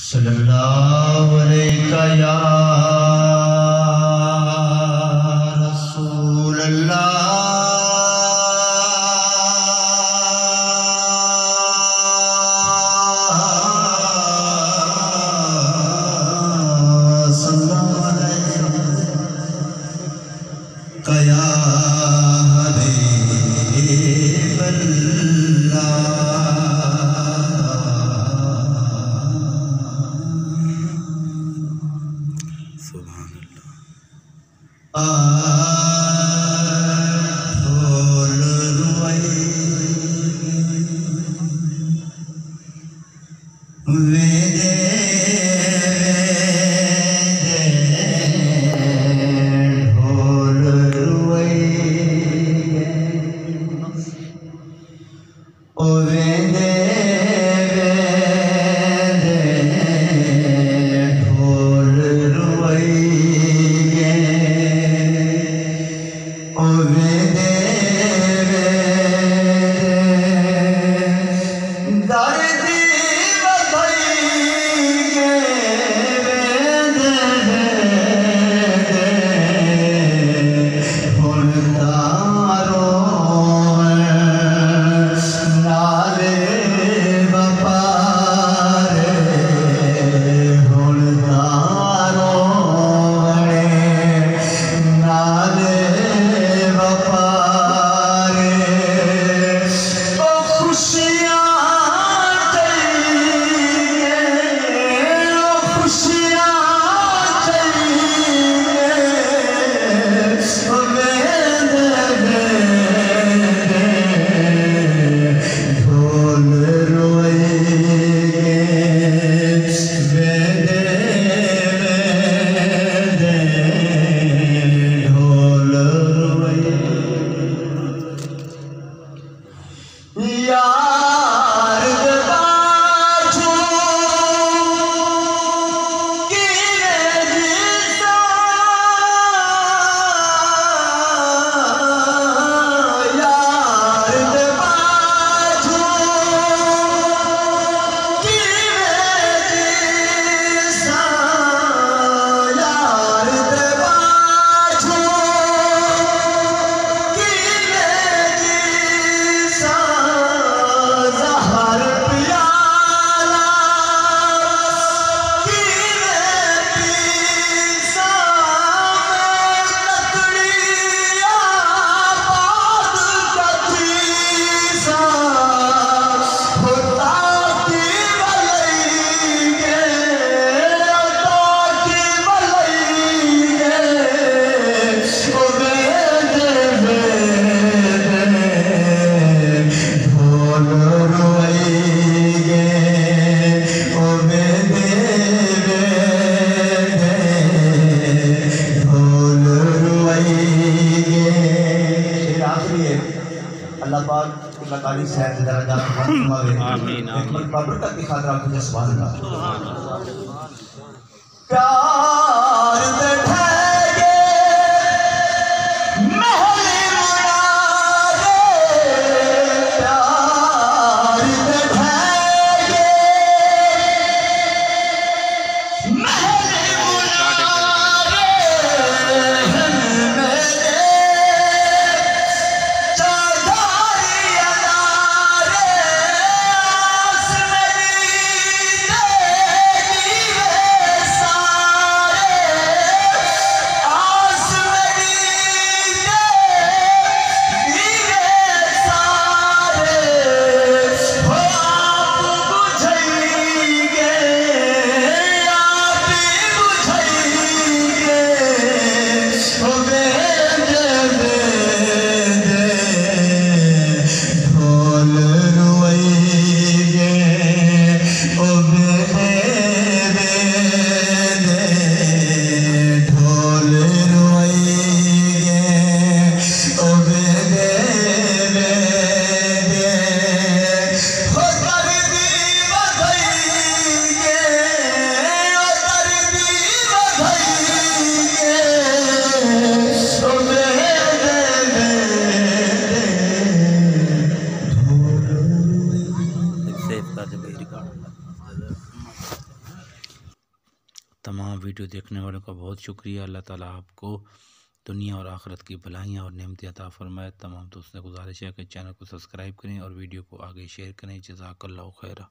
सल्लल्लाहु अलैहि या रसूल अल्लाह। सल्लल्लाहु अलैहि या हबीब अल्लाह। ढोल रुई वेदे ढोल रुई ओ वेदे ढोल रुई अल्लाह पाक मकानी साहब के दरजात फरमावे। आमीन आमीन। बरकत की खातिर आपको सुभान अल्लाह। प्यार बैठेगे महल मुरादे, प्यार बैठेगे महल तमाम वीडियो देखने वालों का बहुत शुक्रिया। अल्लाह ताला आपको दुनिया और आखिरत की भलाइयाँ और नेमतें अता फरमाए। तमाम दोस्तों से गुजारिश है कि चैनल को सब्सक्राइब करें और वीडियो को आगे शेयर करें। जज़ाकल्लाहु खैरा।